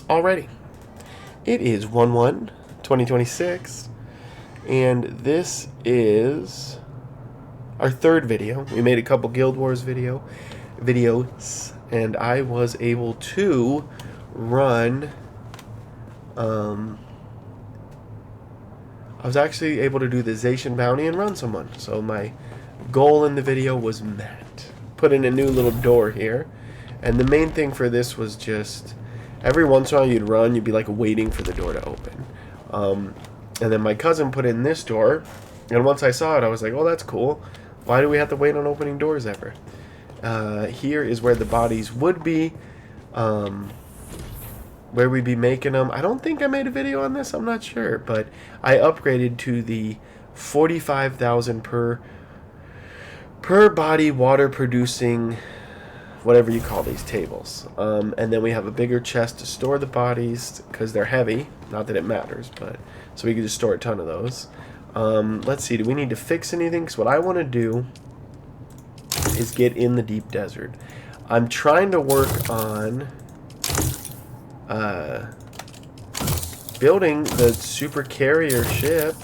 already. It is 1/1/2026, and this is our third video. We made a couple Guild Wars videos, and I was able to run. I was actually able to do the Zacian bounty and run someone. So my goal in the video was met. Put in a new little door here, and the main thing for this was just every once in a while you'd run, you'd be like waiting for the door to open. And then my cousin put in this door, and once I saw it, I was like, oh, that's cool. Why do we have to wait on opening doors ever? Here is where the bodies would be, where we'd be making them. I don't think I made a video on this, I'm not sure, but I upgraded to the 45,000 per body water producing, whatever you call these tables. And then we have a bigger chest to store the bodies because they're heavy. Not that it matters, but so we can just store a ton of those. Let's see, do we need to fix anything? Because what I want to do is get in the deep desert. I'm trying to work on building the super carrier ship.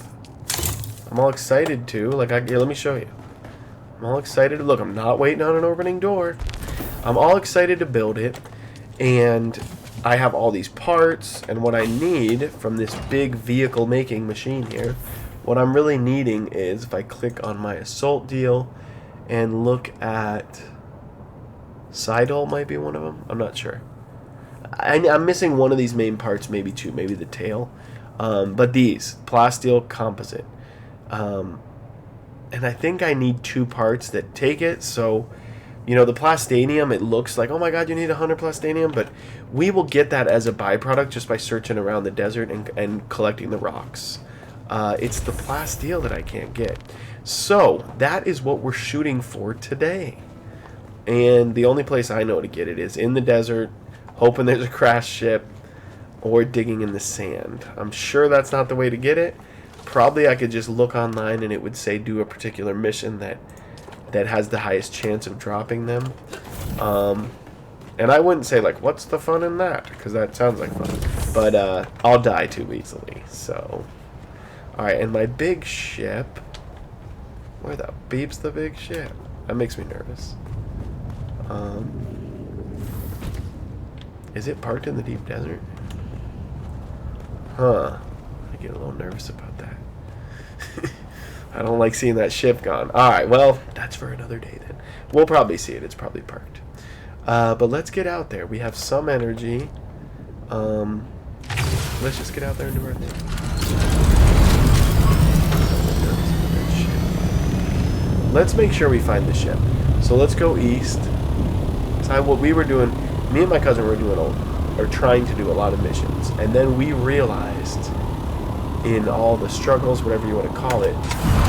I'm all excited to. Here, let me show you. I'm all excited. Look, I'm not waiting on an opening door. I'm all excited to build it, and I have all these parts, and what I need from this big vehicle making machine here, what I'm really needing is, if I click on my assault deal and look at side hull, might be one of them, I'm not sure. I'm missing one of these main parts, maybe two, maybe the tail, but these, plasteel composite, and I think I need two parts that take it. So you know, the plastanium, it looks like, oh my god, you need 100 plastanium, but we will get that as a byproduct just by searching around the desert and collecting the rocks. It's the plasteel that I can't get. So, that is what we're shooting for today. And the only place I know to get it is in the desert, hoping there's a crashed ship, or digging in the sand. I'm sure that's not the way to get it. Probably I could just look online and it would say do a particular mission that has the highest chance of dropping them. And I wouldn't say, like, what's the fun in that? Because that sounds like fun. But I'll die too easily. So, alright, and my big ship. Where the beep's the big ship? That makes me nervous. Is it parked in the deep desert? Huh. I get a little nervous about that. I don't like seeing that ship gone. Alright, well, that's for another day then. We'll probably see it. It's probably parked. But let's get out there. We have some energy. Let's just get out there and do our thing. Let's make sure we find the ship. So let's go east. What we were doing, me and my cousin were trying to do a lot of missions. And then we realized, in all the struggles, whatever you want to call it,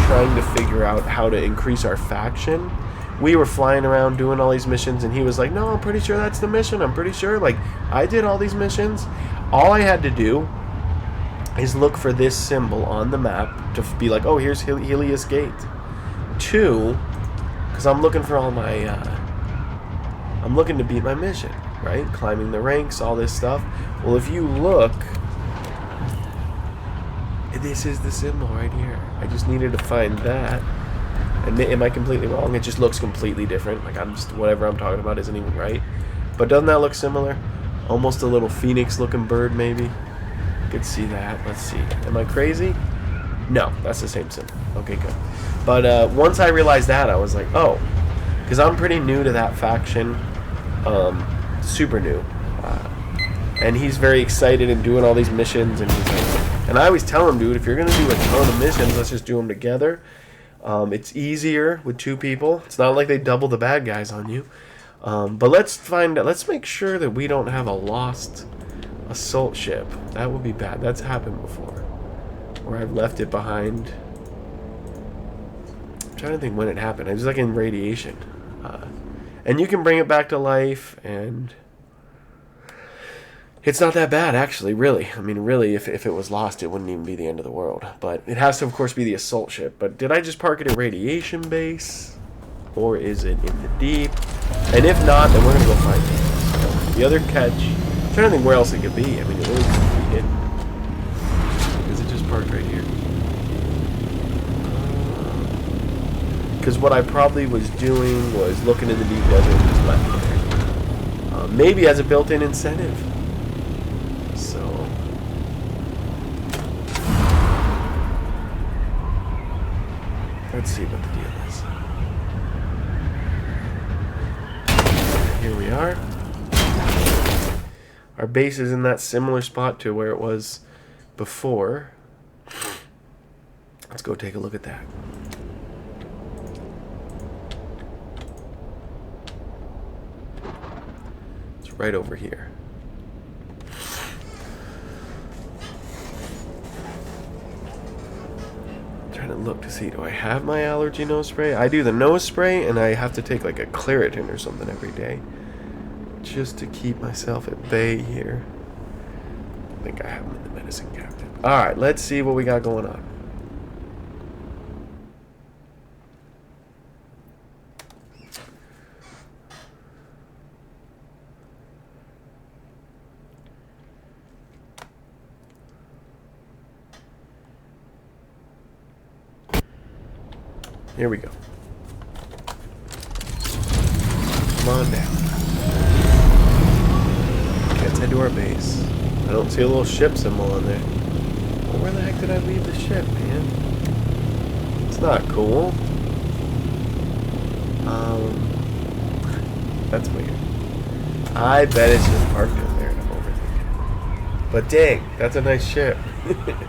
trying to figure out how to increase our faction, we were flying around doing all these missions, and he was like, no, I'm pretty sure that's the mission. I'm pretty sure, like, I did all these missions. All I had to do is look for this symbol on the map to be like, oh, here's Helios Gate. 2, because I'm looking for all my, I'm looking to beat my mission, right? Climbing the ranks, all this stuff. Well, if you look, this is the symbol right here. I just needed to find that. And am I completely wrong? It just looks completely different. Like, whatever I'm talking about isn't even right. But doesn't that look similar? Almost a little phoenix-looking bird, maybe. You could see that. Let's see. Am I crazy? No, that's the same symbol. Okay, good. But once I realized that, I was like, oh, because I'm pretty new to that faction. Super new. And he's very excited and doing all these missions, and he's like, and I always tell him, dude, if you're going to do a ton of missions, let's just do them together. It's easier with two people. It's not like they double the bad guys on you. But let's make sure that we don't have a lost assault ship. That would be bad. That's happened before, where I've left it behind. I'm trying to think when it happened. It was like in radiation. And you can bring it back to life, and it's not that bad, actually, really. I mean, really, if it was lost, it wouldn't even be the end of the world. But it has to, of course, be the assault ship. But did I just park it at radiation base? Or is it in the deep? And if not, then we're going to go find it. So the other catch trying to think where else it could be. I mean, it really could be hidden. Is it just parked right here? Because what I probably was doing was looking in the deep desert and just left it there. Maybe as a built-in incentive. So... let's see what the deal is. Here we are. Our base is in that similar spot to where it was before. Let's go take a look at that. It's right over here. Trying to look to see, do I have my allergy nose spray? I do the nose spray, and I have to take like a Claritin or something every day just to keep myself at bay here. I think I have them in the medicine cabinet. Alright, let's see what we got going on. Here we go. Come on down. Let's head to our base. I don't see a little ship symbol on there. Well, where the heck did I leave the ship, man? It's not cool. That's weird. I bet it's just parked in there and I'm overthinking it. But dang, that's a nice ship. Alright,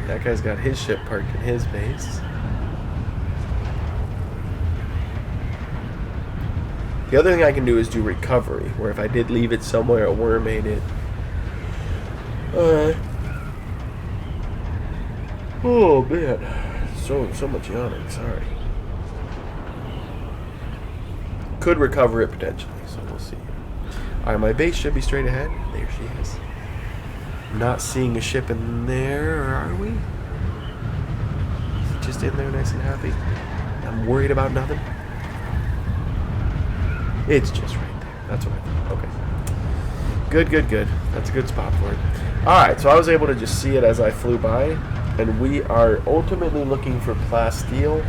that guy's got his ship parked in his base. The other thing I can do is do recovery, where if I did leave it somewhere, a worm ate it. Alright. Oh man, so much yawning. Sorry. Could recover it potentially, so we'll see. Alright, my base should be straight ahead. There she is. Not seeing a ship in there, or are we? Is it just in there, nice and happy? I'm worried about nothing. It's just right there. That's what I thought. Okay. Good. That's a good spot for it. Alright, so I was able to just see it as I flew by. And we are ultimately looking for plasteel.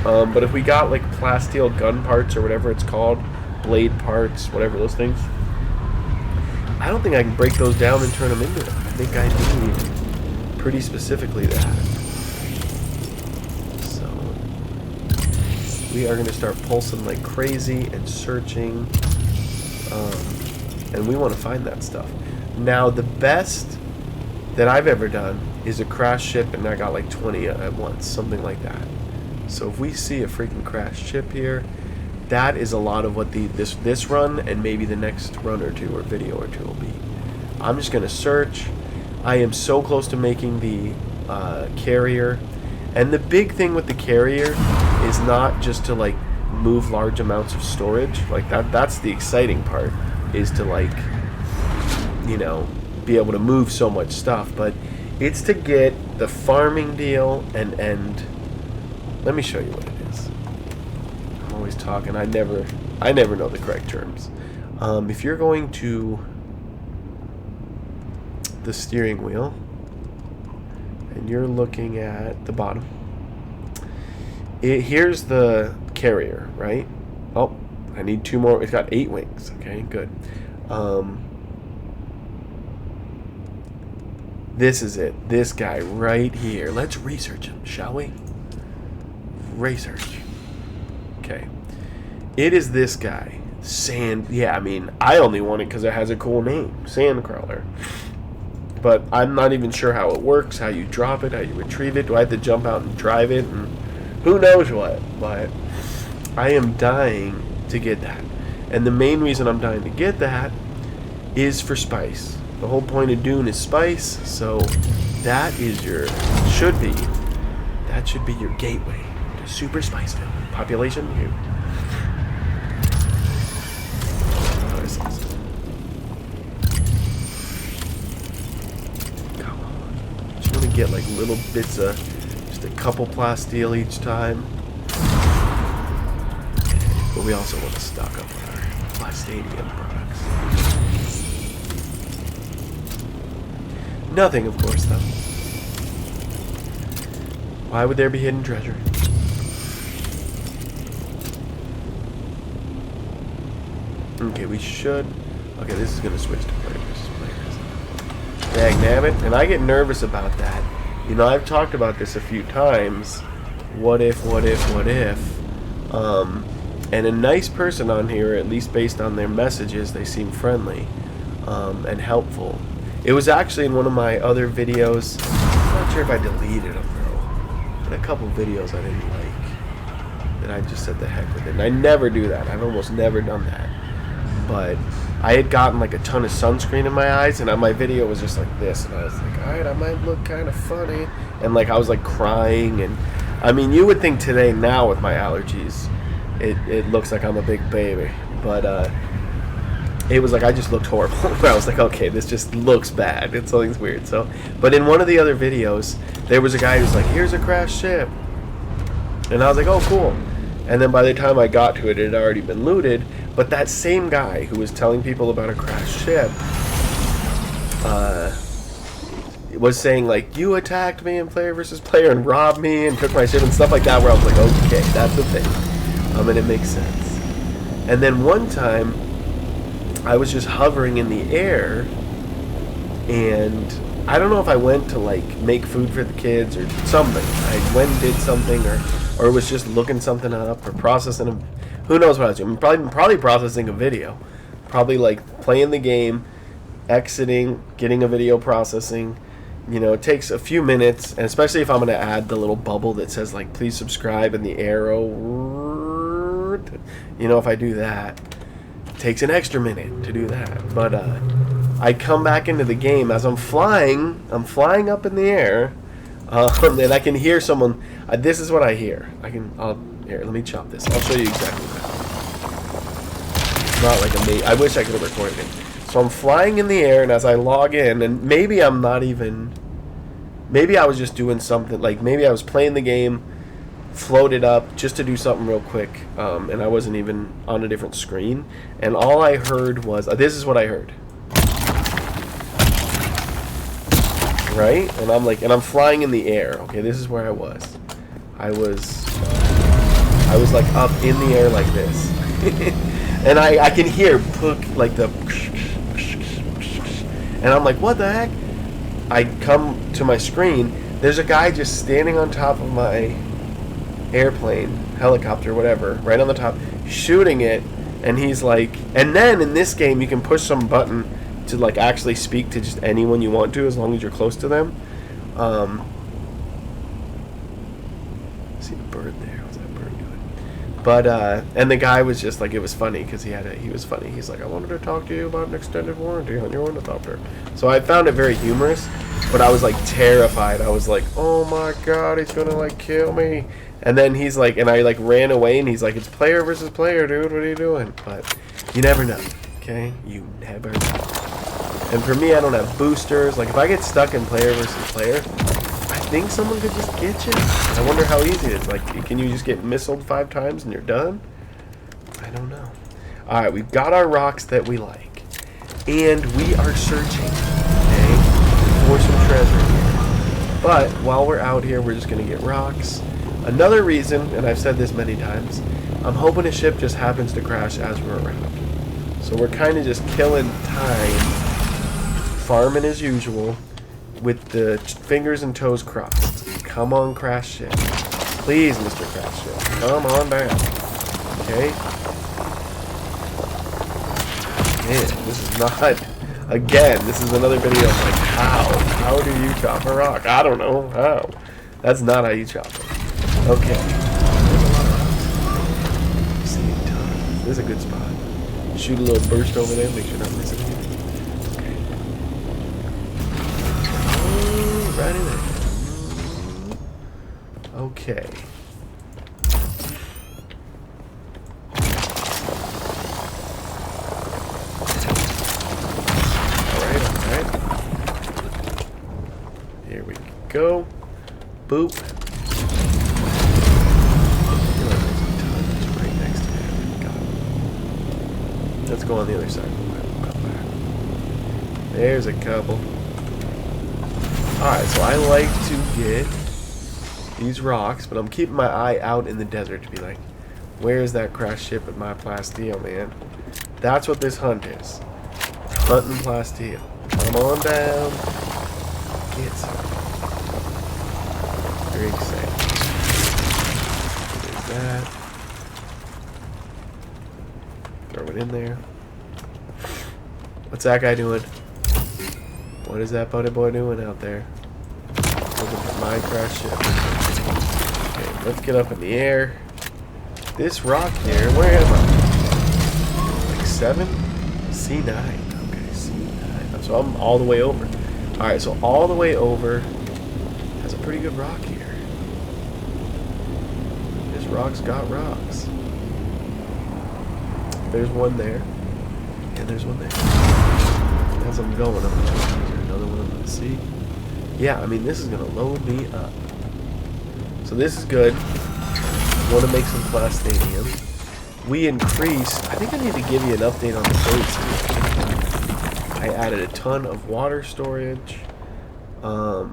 But if we got like plasteel gun parts or whatever it's called, blade parts, whatever those things, I don't think I can break those down and turn them into them. I think I need pretty specifically that. We are going to start pulsing like crazy and searching, and we want to find that stuff. Now, the best that I've ever done is a crash ship, and I got like 20 at once, something like that. So if we see a freaking crashed ship here, that is a lot of what this run and maybe the next run or two or video or two will be. I'm just going to search. I am so close to making the carrier. And the big thing with the carrier is not just to like move large amounts of storage. Like that's the exciting part, is to like, you know, be able to move so much stuff. But it's to get the farming deal and let me show you what it is. I'm always talking. I never know the correct terms. If you're going to the steering wheel and you're looking at the bottom, here's the carrier, right? Oh, I need 2 more. It's got 8 wings. Okay, good. This is it. This guy right here. Let's research him, shall we? Research. Okay. It is this guy. Yeah, I mean, I only want it because it has a cool name. Sandcrawler. But I'm not even sure how it works, how you drop it, how you retrieve it. Do I have to jump out and drive it? And who knows what? But I am dying to get that. And the main reason I'm dying to get that is for spice. The whole point of Dune is spice, so that is that should be your gateway to Super Spiceville. Population here. Oh, this is... Come on. Just want to get like little bits of, just a couple plasteel each time. But we also want to stock up on our plastadium products. Nothing, of course, though. Why would there be hidden treasure? Okay, we should... Okay, this is going to switch to player versus players. Dagnabbit. And I get nervous about that. You know, I've talked about this a few times. What if, what if, what if? And a nice person on here, at least based on their messages, they seem friendly and helpful. It was actually in one of my other videos. I'm not sure if I deleted them, though. In a couple videos I didn't like. That I just said the heck with it. And I never do that. I've almost never done that. But I had gotten like a ton of sunscreen in my eyes, and my video was just like this. And I was like, alright, I might look kind of funny. And like I was like crying. And I mean, you would think today now with my allergies, it looks like I'm a big baby. But it was like I just looked horrible. I was like, okay, this just looks bad. It's something's weird. So, but in one of the other videos, there was a guy who's like, here's a crashed ship. And I was like, oh, cool. And then by the time I got to it, it had already been looted. But that same guy who was telling people about a crashed ship was saying, like, you attacked me in player versus player and robbed me and took my ship and stuff like that, where I was like, okay, that's the thing. And it makes sense. And then one time, I was just hovering in the air, and I don't know if I went to, like, make food for the kids or something. I went and did something, or was just looking something up or processing who knows what I was doing. Probably processing a video. Probably like playing the game, exiting, getting a video processing. You know, it takes a few minutes, and especially if I'm going to add the little bubble that says like please subscribe and the arrow. You know, if I do that, it takes an extra minute to do that. But I come back into the game as I'm flying up in the air. And I can hear someone. This is what I hear. Here, let me chop this. I'll show you exactly what happens. It's not like I wish I could have recorded it. So I'm flying in the air, and as I log in, and maybe I'm not even. Maybe I was just doing something. Like maybe I was playing the game, floated up just to do something real quick, and I wasn't even on a different screen. And all I heard was this is what I heard. Right? And I'm flying in the air. Okay, this is where I was. I was like up in the air like this. And I can hear like the and I'm like, what the heck? I come to my screen, there's a guy just standing on top of my airplane, helicopter, whatever, right on the top, shooting it, and he's like, and then in this game you can push some button to like actually speak to just anyone you want to, as long as you're close to them. See the bird there? What's that bird doing? But and the guy was just like, it was funny because he was funny. He's like, I wanted to talk to you about an extended warranty on your ornithopter. So I found it very humorous, but I was like terrified. I was like, oh my god, he's gonna like kill me. And then he's like, and I like ran away, and he's like, it's player versus player, dude. What are you doing? But you never know. Okay, you never know. And for me, I don't have boosters. Like, if I get stuck in player versus player, I think someone could just get you. I wonder how easy it is. Like, can you just get missiled 5 times and you're done? I don't know. Alright, we've got our rocks that we like. And we are searching, okay, for some treasure here. But, while we're out here, we're just going to get rocks. Another reason, and I've said this many times, I'm hoping a ship just happens to crash as we're around. So we're kind of just killing time, farming as usual, with the fingers and toes crossed. Come on, crash ship. Please, Mr. Crash Ship. Come on down. Okay? Man, this is not... Again, this is another video of like, how? How do you chop a rock? I don't know. How? That's not how you chop it. Okay. There's a lot of rocks. See tons. This is a good spot. Shoot a little burst over there. Make sure you're not missing anything. Right in there. Okay. Alright. Here we go. Boop. Right next to me. Got it. Let's go on the other side. There's a couple. Alright, so I like to get these rocks, but I'm keeping my eye out in the desert to be like, where's that crashed ship with my plasteel, man? That's what this hunt is. Hunting plasteel. Come on down. Get some. Very excited. There's that. Throw it in there. What's that guy doing? What is that buddy boy doing out there? Looking for my crash ship. Okay, let's get up in the air. This rock here, where am I? Like 7? C9. Okay, C9. So I'm all the way over. Alright, so all the way over has a pretty good rock here. This rock's got rocks. There's one there. And there's one there. As I'm going, I'm going to another one I'm going to see. Yeah, I mean, this is going to load me up. So this is good. Want to make some plastanium. We increased. I think I need to give you an update on the boats. I added a ton of water storage. I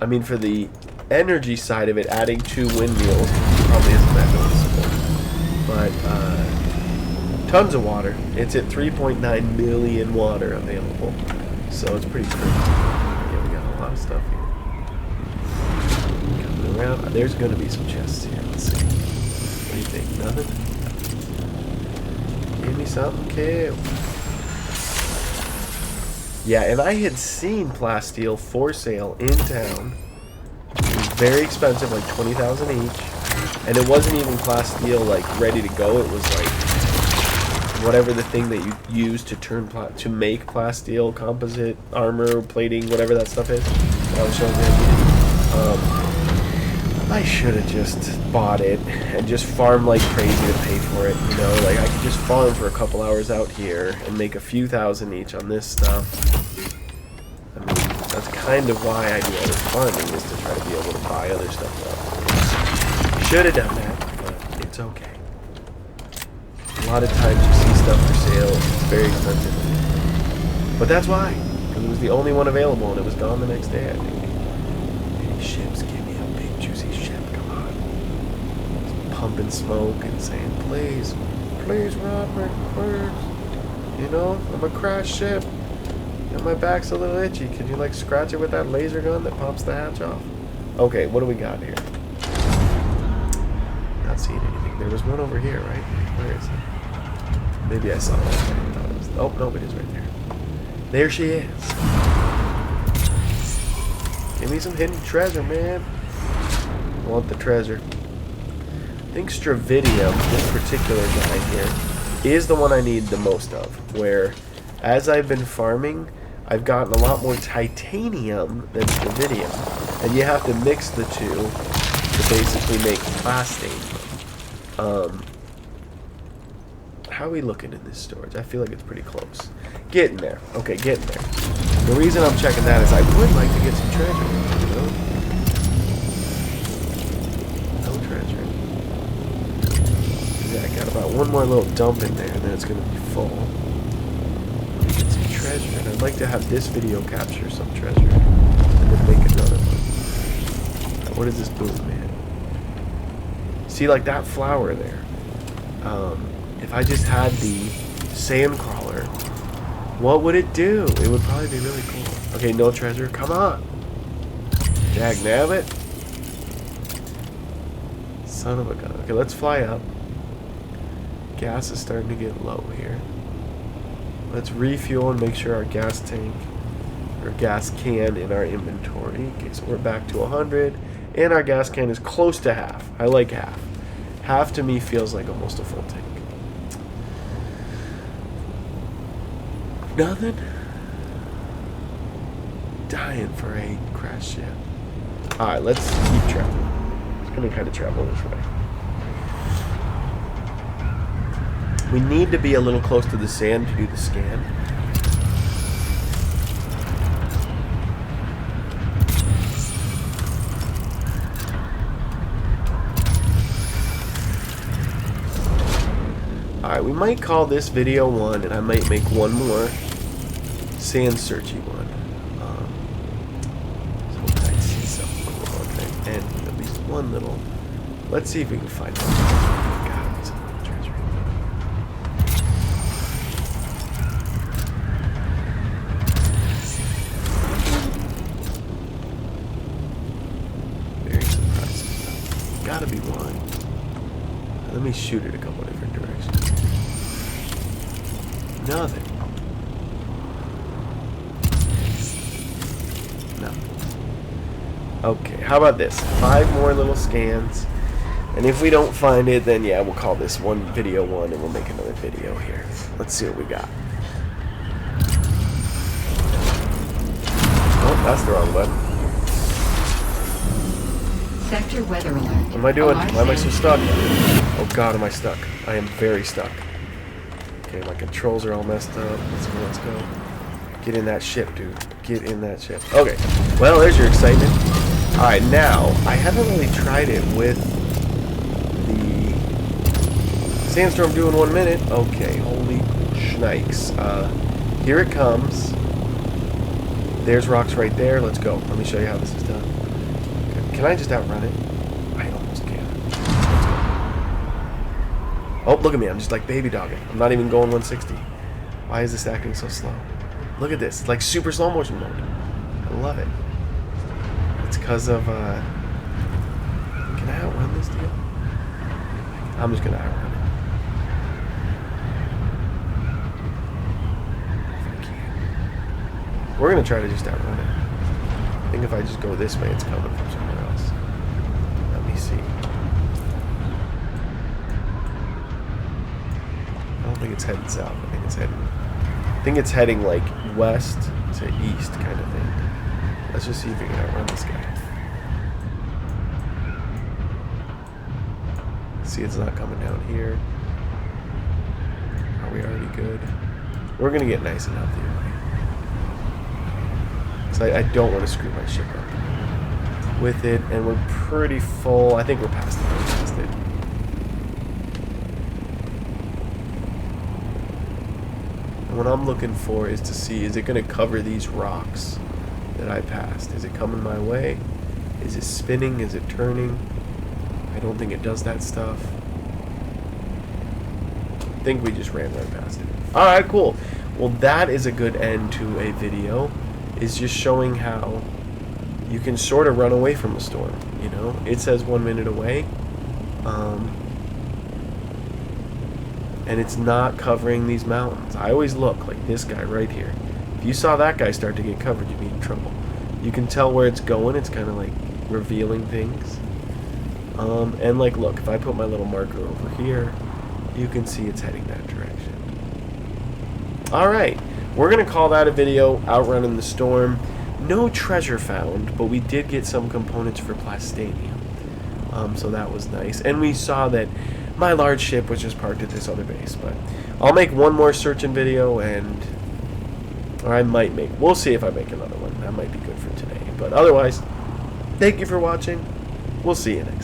mean, for the energy side of it, adding 2 windmills probably isn't that noticeable. But tons of water. It's at 3.9 million water available, so it's pretty crazy. Yeah, we got a lot of stuff here. Coming around. There's going to be some chests here. Let's see. What do you think? Nothing? Give me something, kid. Yeah, and I had seen plasteel for sale in town. It was very expensive, like 20,000 each. And it wasn't even plasteel like ready to go. It was like whatever the thing that you use to turn to make plasteel, composite, armor, plating, whatever that stuff is. That I was showing you. I should have just bought it and just farmed like crazy to pay for it, you know? Like, I could just farm for a couple hours out here and make a few thousand each on this stuff. I mean, that's kind of why I do all this farming, is to try to be able to buy other stuff up. Should have done that, but it's okay. A lot of times you see stuff for sale, it's very expensive. But that's why, because it was the only one available and it was gone the next day, I think. These ships give me a big juicy ship, come on. Just pumping smoke and saying, please, please rob me, please. You know, I'm a crashed ship. And my back's a little itchy. Can you like scratch it with that laser gun that pops the hatch off? Okay, what do we got here? Not seeing anything. There was one over here, right? Where is it? Maybe I saw it. Oh, no, it is right there. There she is. Give me some hidden treasure, man. I want the treasure. I think Stravidium, this particular guy here, is the one I need the most of. Where, as I've been farming, I've gotten a lot more titanium than Stravidium. And you have to mix the two to basically make plastane. How are we looking in this storage? I feel like it's pretty close. Getting there. Okay, getting there. The reason I'm checking that is I would like to get some treasure, you know? No treasure. Yeah, I got about one more little dump in there, and then it's going to be full. Get some treasure, and I'd like to have this video capture some treasure, and then make another one. Now, what is this boom, man? See, like that flower there. If I just had the sand crawler, what would it do? It would probably be really cool. Okay, no treasure. Come on. Jag nabbit. Son of a gun. Okay, let's fly up. Gas is starting to get low here. Let's refuel and make sure our gas tank or gas can in our inventory. Okay, so we're back to 100. And our gas can is close to half. I like half. Half to me feels like almost a full tank. Nothing? Dying for a crash ship. Alright, let's keep traveling. It's gonna kind of travel this way. We need to be a little close to the sand to do the scan. Alright, we might call this video one, and I might make one more sand searchy one. one little... Let's see if we can find one. God, it's a little treasure. Very surprising. Gotta be one. Let me shoot it a couple different directions. Nothing. Okay, how about this? 5 more little scans. And if we don't find it, then yeah, we'll call this one video 1 and we'll make another video here. Let's see what we got. Oh, that's the wrong button. Sector weather alert. What am I doing? Why am I so stuck? Oh god, am I stuck? I am very stuck. Okay, my controls are all messed up. Let's go, let's go. Get in that ship, dude. Get in that ship. Okay, well, there's your excitement. Alright, now, I haven't really tried it with the sandstorm doing 1 minute. Okay, holy shnikes. Here it comes. There's rocks right there. Let's go. Let me show you how this is done. Okay. Can I just outrun it? I almost can. Let's go. Oh, look at me. I'm just like baby dogging. I'm not even going 160. Why is this acting so slow? Look at this. It's like super slow motion mode. I love it. It's because of, can I outrun this deal? I'm just going to outrun it. If I can. We're going to try to just outrun it. I think if I just go this way, it's coming from somewhere else. Let me see. I don't think it's heading south. I think it's heading like west to east kind of thing. Let's just see if we can outrun this guy. See, it's not coming down here. Are we already good? We're gonna get nice and healthy away. So I don't want to screw my ship up with it, and we're pretty full. I think we're past it. We're past it. And what I'm looking for is to see, is it going to cover these rocks that I passed? Is it coming my way? Is it spinning? Is it turning? I don't think it does that stuff. I think we just ran right past it. Alright, cool. Well, that is a good end to a video. Is just showing how you can sort of run away from a storm, you know? It says 1 minute away. And it's not covering these mountains. I always look like this guy right here. If you saw that guy start to get covered, you'd be in trouble. You can tell where it's going. It's kind of like revealing things. And like, look, if I put my little marker over here, you can see it's heading that direction. Alright, we're going to call that a video, outrunning the storm. No treasure found, but we did get some components for plastanium. So that was nice. And we saw that my large ship was just parked at this other base. But I'll make one more searching video, or I might make, we'll see if I make another one. That might be good for today. But otherwise, thank you for watching. We'll see you next time.